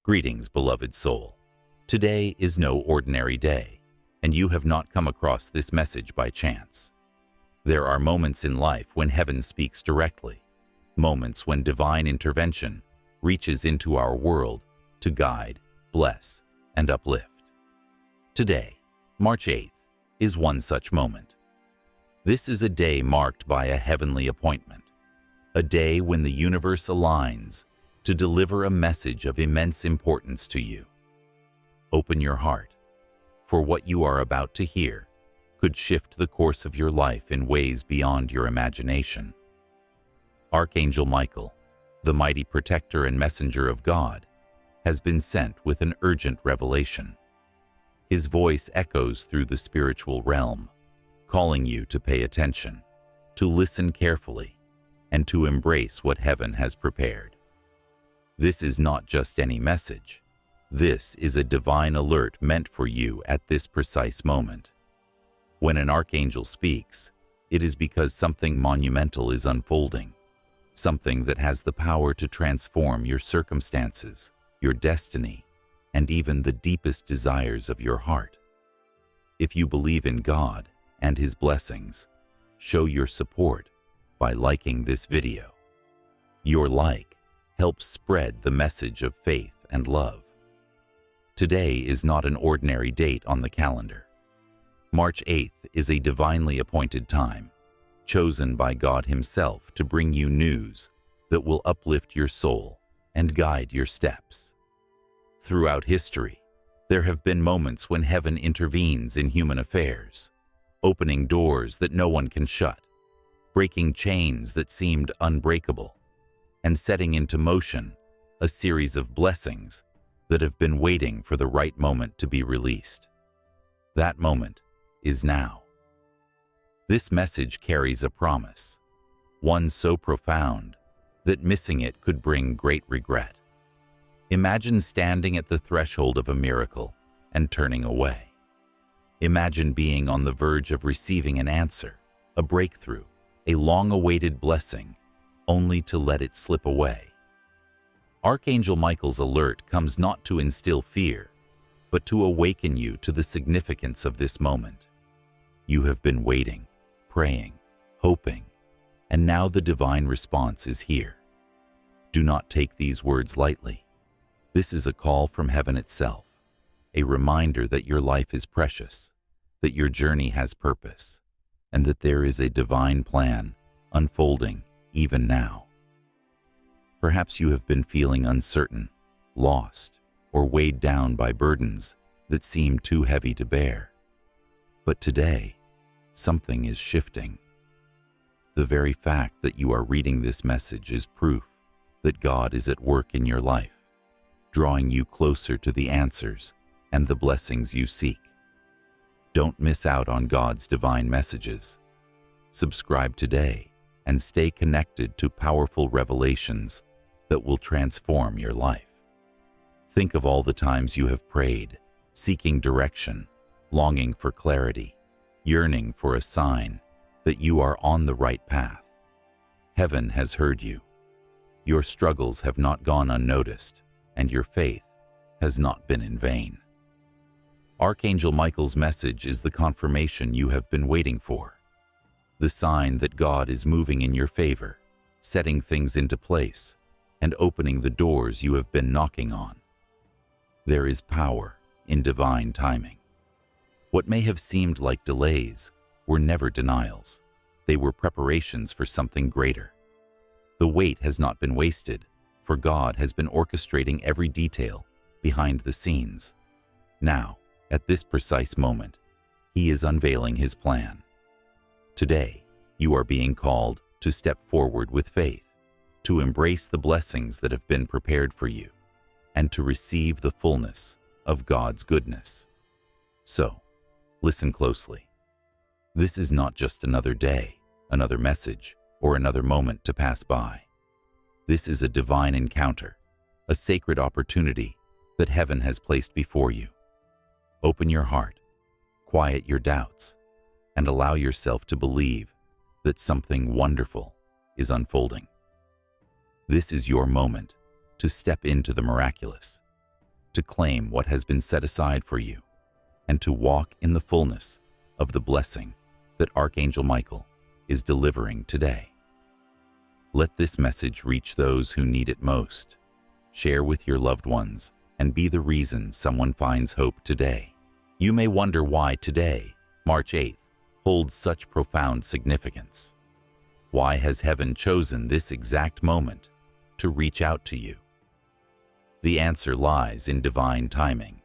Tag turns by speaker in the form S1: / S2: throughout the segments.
S1: Greetings, beloved soul. Today is no ordinary day, and you have not come across this message by chance. There are moments in life when heaven speaks directly, moments when divine intervention reaches into our world to guide, bless, and uplift. Today, March 8th, is one such moment. This is a day marked by a heavenly appointment, a day when the universe aligns to deliver a message of immense importance to you. Open your heart, for what you are about to hear could shift the course of your life in ways beyond your imagination. Archangel Michael, the mighty protector and messenger of God, has been sent with an urgent revelation. His voice echoes through the spiritual realm, calling you to pay attention, to listen carefully, and to embrace what heaven has prepared. This is not just any message. This is a divine alert meant for you at this precise moment. When an archangel speaks, it is because something monumental is unfolding, something that has the power to transform your circumstances, your destiny, and even the deepest desires of your heart. If you believe in God and His blessings, show your support by liking this video. Your like helps spread the message of faith and love. Today is not an ordinary date on the calendar. March 8th is a divinely appointed time, chosen by God Himself to bring you news that will uplift your soul and guide your steps. Throughout history, there have been moments when heaven intervenes in human affairs, opening doors that no one can shut, breaking chains that seemed unbreakable, and setting into motion a series of blessings that have been waiting for the right moment to be released. That moment is now. This message carries a promise, one so profound that missing it could bring great regret. Imagine standing at the threshold of a miracle and turning away. Imagine being on the verge of receiving an answer, a breakthrough, a long-awaited blessing, only to let it slip away. Archangel Michael's alert comes not to instill fear, but to awaken you to the significance of this moment. You have been waiting, praying, hoping, and now the divine response is here. Do not take these words lightly. This is a call from heaven itself, a reminder that your life is precious, that your journey has purpose, and that there is a divine plan unfolding even now. Perhaps you have been feeling uncertain, lost, or weighed down by burdens that seem too heavy to bear. But today, something is shifting. The very fact that you are reading this message is proof that God is at work in your life, drawing you closer to the answers and the blessings you seek. Don't miss out on God's divine messages. Subscribe today and stay connected to powerful revelations that will transform your life. Think of all the times you have prayed, seeking direction, longing for clarity, yearning for a sign that you are on the right path. Heaven has heard you. Your struggles have not gone unnoticed, and your faith has not been in vain. Archangel Michael's message is the confirmation you have been waiting for, the sign that God is moving in your favor, setting things into place, and opening the doors you have been knocking on. There is power in divine timing. What may have seemed like delays were never denials. They were preparations for something greater. The wait has not been wasted, for God has been orchestrating every detail behind the scenes. Now, at this precise moment, He is unveiling His plan. Today, you are being called to step forward with faith, to embrace the blessings that have been prepared for you, and to receive the fullness of God's goodness. So, listen closely. This is not just another day, another message, or another moment to pass by. This is a divine encounter, a sacred opportunity that heaven has placed before you. Open your heart, quiet your doubts, and allow yourself to believe that something wonderful is unfolding. This is your moment to step into the miraculous, to claim what has been set aside for you, and to walk in the fullness of the blessing that Archangel Michael is delivering today. Let this message reach those who need it most. Share with your loved ones and be the reason someone finds hope today. You may wonder why today, March 8th, holds such profound significance. Why has heaven chosen this exact moment to reach out to you? The answer lies in divine timing,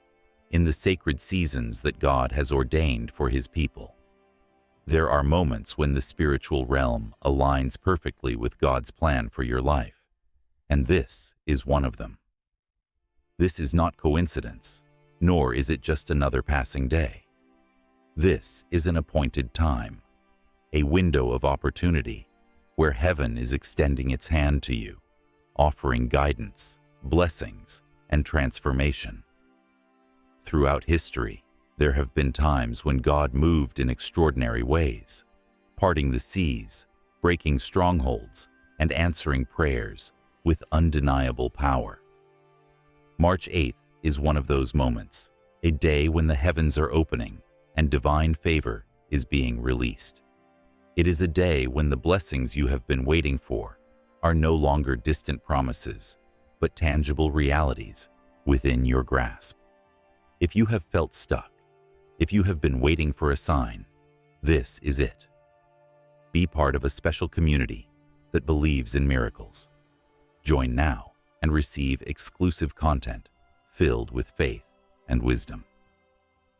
S1: in the sacred seasons that God has ordained for His people. There are moments when the spiritual realm aligns perfectly with God's plan for your life, and this is one of them. This is not coincidence, nor is it just another passing day. This is an appointed time, a window of opportunity where heaven is extending its hand to you, offering guidance, blessings, and transformation. Throughout history, there have been times when God moved in extraordinary ways, parting the seas, breaking strongholds, and answering prayers with undeniable power. March 8th is one of those moments, a day when the heavens are opening and divine favor is being released. It is a day when the blessings you have been waiting for are no longer distant promises, but tangible realities within your grasp. If you have felt stuck, if you have been waiting for a sign, this is it. Be part of a special community that believes in miracles. Join now and receive exclusive content filled with faith and wisdom.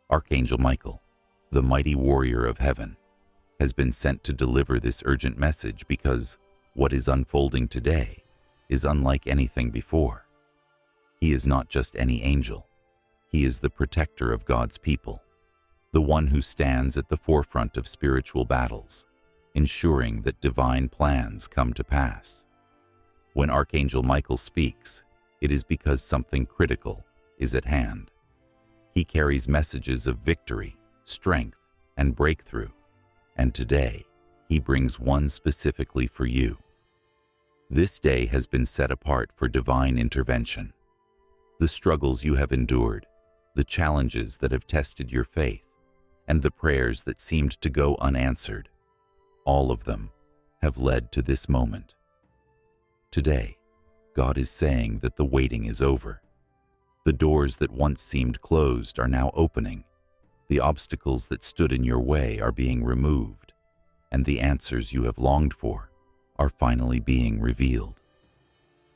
S1: Archangel Michael, the mighty warrior of heaven, has been sent to deliver this urgent message because what is unfolding today is unlike anything before. He is not just any angel. He is the protector of God's people, the one who stands at the forefront of spiritual battles, ensuring that divine plans come to pass. When Archangel Michael speaks, it is because something critical is at hand. He carries messages of victory, strength, and breakthrough, and today he brings one specifically for you. This day has been set apart for divine intervention. The struggles you have endured, the challenges that have tested your faith, and the prayers that seemed to go unanswered, all of them have led to this moment. Today, God is saying that the waiting is over. The doors that once seemed closed are now opening. The obstacles that stood in your way are being removed, and the answers you have longed for are finally being revealed.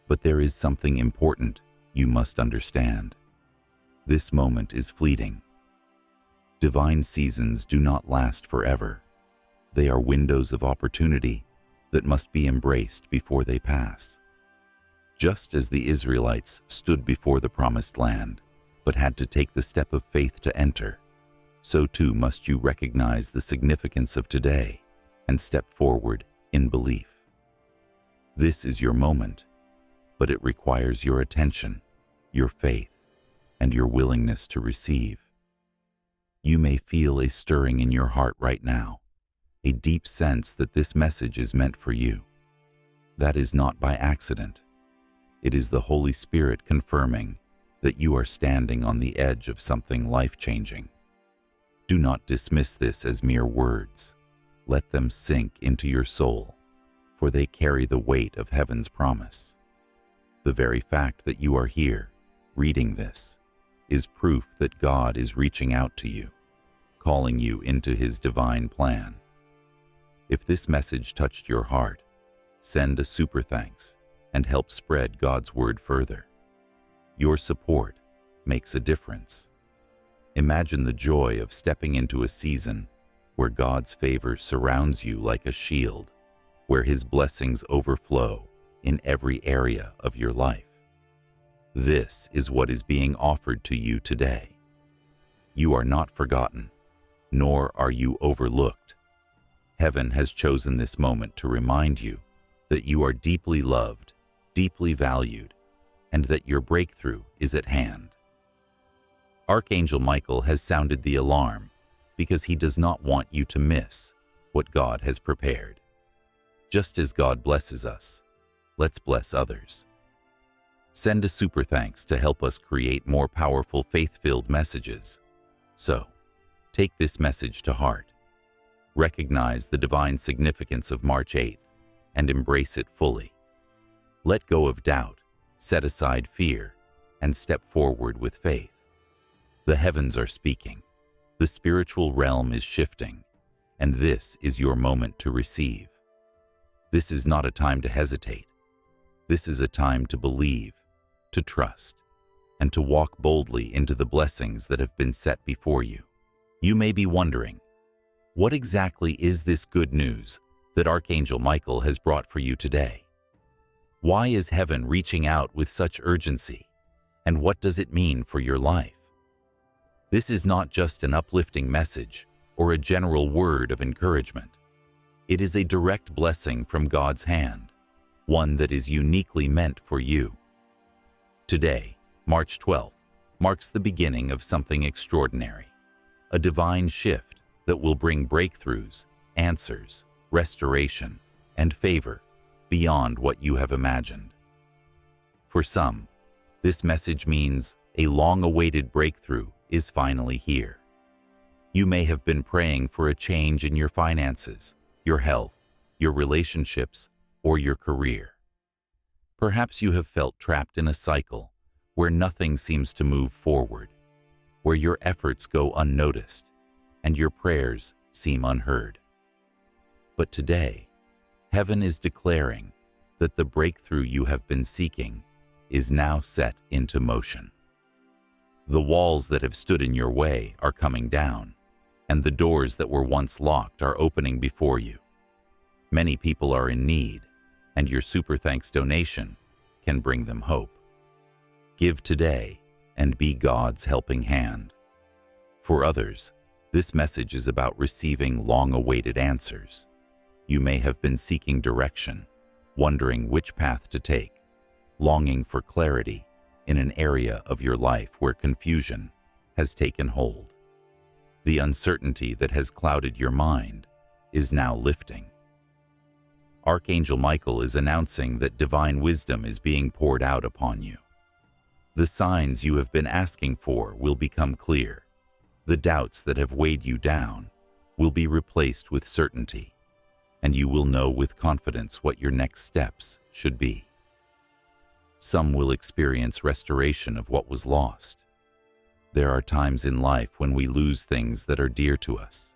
S1: But there is something important you must understand. This moment is fleeting. Divine seasons do not last forever. They are windows of opportunity that must be embraced before they pass. Just as the Israelites stood before the promised land, but had to take the step of faith to enter, so too must you recognize the significance of today and step forward in belief. This is your moment, but it requires your attention, your faith, and your willingness to receive. You may feel a stirring in your heart right now, a deep sense that this message is meant for you. That is not by accident. It is the Holy Spirit confirming that you are standing on the edge of something life-changing. Do not dismiss this as mere words. Let them sink into your soul, for they carry the weight of heaven's promise. The very fact that you are here, reading this, is proof that God is reaching out to you, calling you into His divine plan. If this message touched your heart, send a super thanks and help spread God's word further. Your support makes a difference. Imagine the joy of stepping into a season where God's favor surrounds you like a shield, where His blessings overflow in every area of your life. This is what is being offered to you today. You are not forgotten, nor are you overlooked. Heaven has chosen this moment to remind you that you are deeply loved, deeply valued, and that your breakthrough is at hand. Archangel Michael has sounded the alarm because he does not want you to miss what God has prepared. Just as God blesses us, let's bless others. Send a super thanks to help us create more powerful faith-filled messages. So, take this message to heart. Recognize the divine significance of March 8th and embrace it fully. Let go of doubt, set aside fear, and step forward with faith. The heavens are speaking. The spiritual realm is shifting, and this is your moment to receive. This is not a time to hesitate. This is a time to believe, to trust, and to walk boldly into the blessings that have been set before you. You may be wondering, what exactly is this good news that Archangel Michael has brought for you today? Why is heaven reaching out with such urgency, and what does it mean for your life? This is not just an uplifting message or a general word of encouragement. It is a direct blessing from God's hand, one that is uniquely meant for you. Today, March 12th, marks the beginning of something extraordinary, a divine shift that will bring breakthroughs, answers, restoration, and favor beyond what you have imagined. For some, this message means a long-awaited breakthrough is finally here. You may have been praying for a change in your finances, your health, your relationships, or your career. Perhaps you have felt trapped in a cycle where nothing seems to move forward, where your efforts go unnoticed and your prayers seem unheard. But today, heaven is declaring that the breakthrough you have been seeking is now set into motion. The walls that have stood in your way are coming down, and the doors that were once locked are opening before you. Many people are in need, and your super thanks donation can bring them hope. Give today and be God's helping hand. For others, this message is about receiving long-awaited answers. You may have been seeking direction, wondering which path to take, longing for clarity in an area of your life where confusion has taken hold. The uncertainty that has clouded your mind is now lifting. Archangel Michael is announcing that divine wisdom is being poured out upon you. The signs you have been asking for will become clear. The doubts that have weighed you down will be replaced with certainty, and you will know with confidence what your next steps should be. Some will experience restoration of what was lost. There are times in life when we lose things that are dear to us,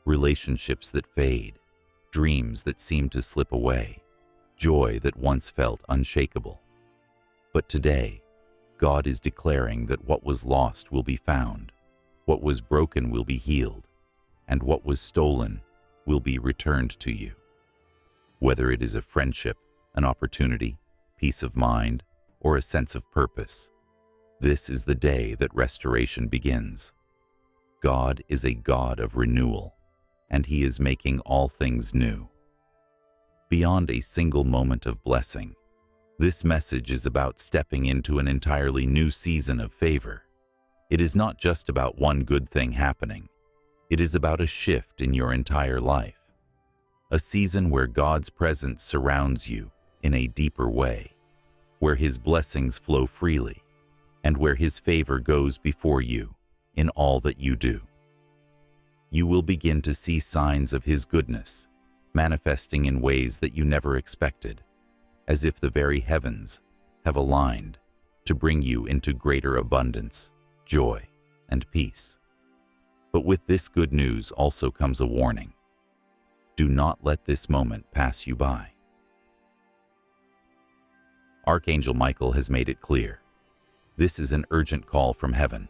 S1: relationships that fade, dreams that seem to slip away, joy that once felt unshakable. But today, God is declaring that what was lost will be found, what was broken will be healed, and what was stolen will be returned to you. Whether it is a friendship, an opportunity, peace of mind, or a sense of purpose, this is the day that restoration begins. God is a God of renewal, and He is making all things new. Beyond a single moment of blessing, this message is about stepping into an entirely new season of favor. It is not just about one good thing happening. It is about a shift in your entire life. A season where God's presence surrounds you in a deeper way, where His blessings flow freely, and where His favor goes before you in all that you do. You will begin to see signs of His goodness, manifesting in ways that you never expected, as if the very heavens have aligned to bring you into greater abundance, joy, and peace. But with this good news also comes a warning. Do not let this moment pass you by. Archangel Michael has made it clear. This is an urgent call from heaven,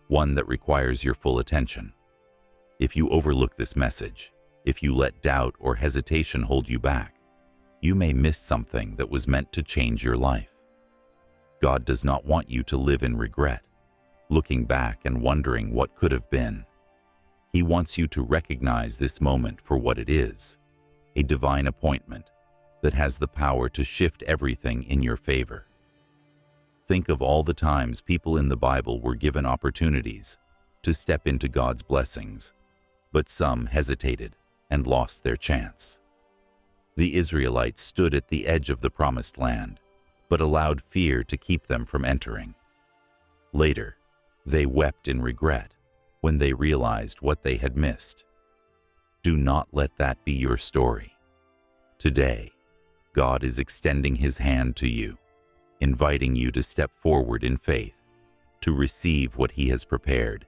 S1: one that requires your full attention. If you overlook this message, if you let doubt or hesitation hold you back, you may miss something that was meant to change your life. God does not want you to live in regret, looking back and wondering what could have been. He wants you to recognize this moment for what it is, a divine appointment that has the power to shift everything in your favor. Think of all the times people in the Bible were given opportunities to step into God's blessings, but some hesitated and lost their chance. The Israelites stood at the edge of the promised land, but allowed fear to keep them from entering. Later, they wept in regret when they realized what they had missed. Do not let that be your story. Today, God is extending His hand to you, inviting you to step forward in faith, to receive what He has prepared,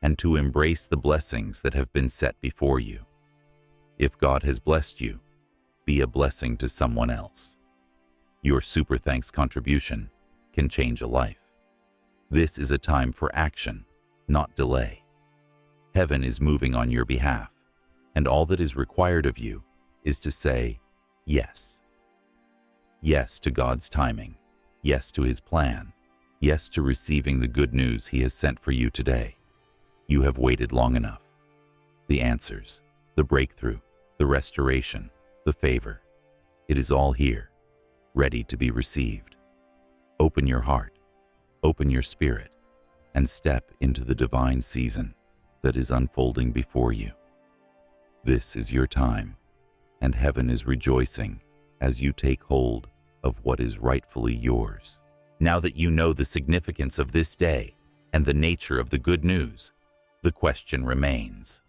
S1: and to embrace the blessings that have been set before you. If God has blessed you, be a blessing to someone else. Your super thanks contribution can change a life. This is a time for action, not delay. Heaven is moving on your behalf, and all that is required of you is to say yes. Yes to God's timing, yes to His plan, yes to receiving the good news He has sent for you today. You have waited long enough. The answers, the breakthrough, the restoration, the favor, it is all here, ready to be received. Open your heart, open your spirit, and step into the divine season that is unfolding before you. This is your time, and heaven is rejoicing as you take hold of what is rightfully yours. Now that you know the significance of this day and the nature of the good news, the question remains: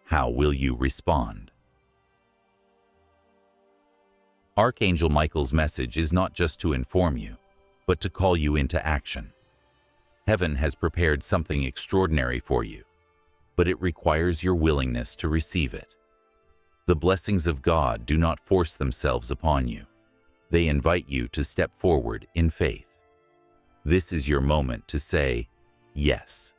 S1: how will you respond? Archangel Michael's message is not just to inform you, but to call you into action. Heaven has prepared something extraordinary for you, but it requires your willingness to receive it. The blessings of God do not force themselves upon you. They invite you to step forward in faith. This is your moment to say yes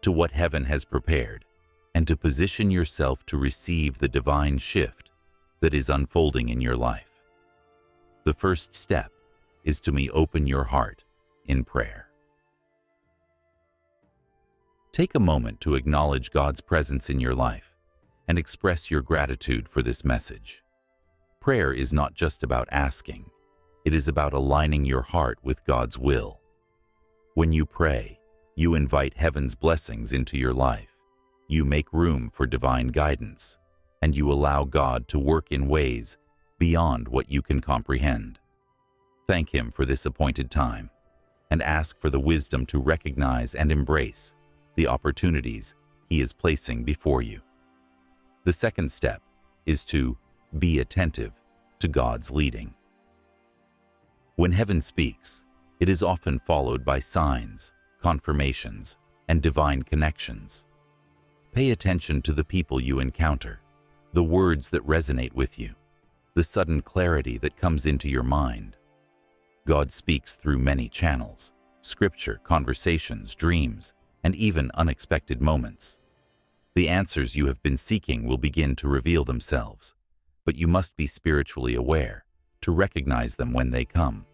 S1: to what heaven has prepared, and to position yourself to receive the divine shift that is unfolding in your life. The first step is to open your heart in prayer. Take a moment to acknowledge God's presence in your life and express your gratitude for this message. Prayer is not just about asking, it is about aligning your heart with God's will. When you pray, you invite heaven's blessings into your life. You make room for divine guidance, and you allow God to work in ways beyond what you can comprehend. Thank Him for this appointed time, and ask for the wisdom to recognize and embrace the opportunities He is placing before you. The second step is to be attentive to God's leading. When heaven speaks, it is often followed by signs, confirmations, and divine connections. Pay attention to the people you encounter, the words that resonate with you, the sudden clarity that comes into your mind. God speaks through many channels: scripture, conversations, dreams, and even unexpected moments. The answers you have been seeking will begin to reveal themselves, but you must be spiritually aware to recognize them when they come.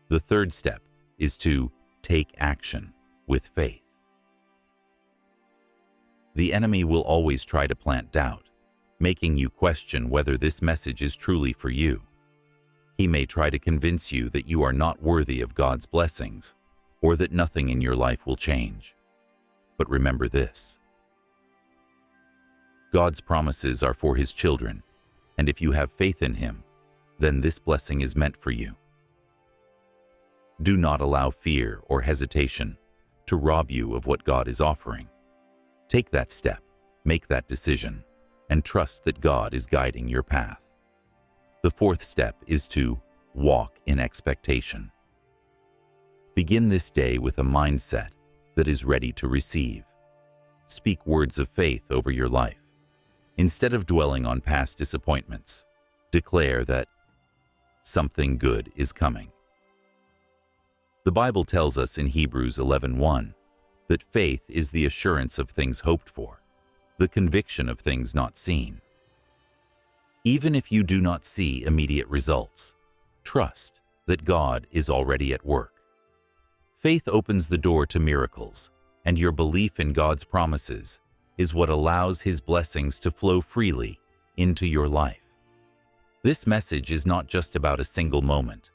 S1: The third step is to take action with faith. The enemy will always try to plant doubt, making you question whether this message is truly for you. He may try to convince you that you are not worthy of God's blessings, or that nothing in your life will change. But remember this: God's promises are for His children, and if you have faith in Him, then this blessing is meant for you. Do not allow fear or hesitation to rob you of what God is offering. Take that step, make that decision, and trust that God is guiding your path. The fourth step is to walk in expectation. Begin this day with a mindset that is ready to receive. Speak words of faith over your life. Instead of dwelling on past disappointments, declare that something good is coming. The Bible tells us in Hebrews 11:1 that faith is the assurance of things hoped for, the conviction of things not seen. Even if you do not see immediate results, trust that God is already at work. Faith opens the door to miracles, and your belief in God's promises is what allows His blessings to flow freely into your life. This message is not just about a single moment.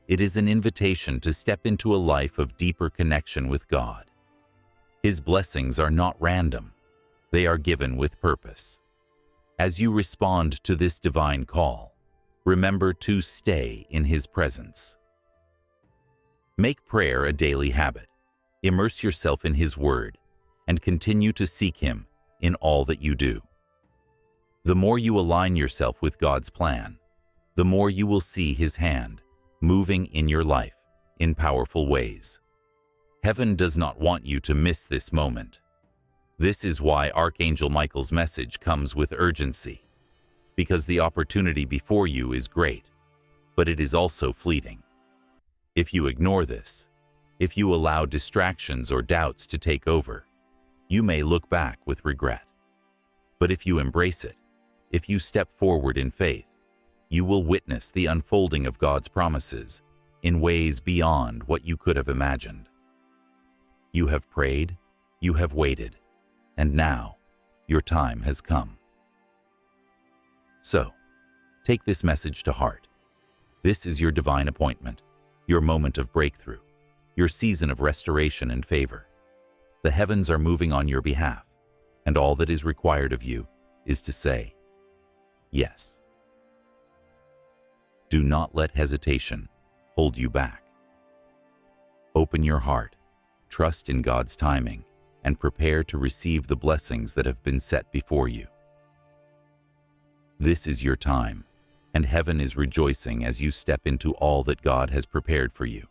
S1: It is an invitation to step into a life of deeper connection with God. His blessings are not random. They are given with purpose. As you respond to this divine call, Remember to stay in His presence. Make prayer a daily habit. Immerse yourself in His Word and continue to seek Him in all that you do. The more you align yourself with God's plan, the more you will see His hand moving in your life in powerful ways. Heaven does not want you to miss this moment. This is why Archangel Michael's message comes with urgency, because the opportunity before you is great, but it is also fleeting. If you ignore this, if you allow distractions or doubts to take over, you may look back with regret. But if you embrace it, if you step forward in faith, you will witness the unfolding of God's promises in ways beyond what you could have imagined. You have prayed, you have waited, and now your time has come. So, take this message to heart. This is your divine appointment, your moment of breakthrough, your season of restoration and favor. The heavens are moving on your behalf, and all that is required of you is to say, yes. Do not let hesitation hold you back. Open your heart, trust in God's timing, and prepare to receive the blessings that have been set before you. This is your time, and heaven is rejoicing as you step into all that God has prepared for you.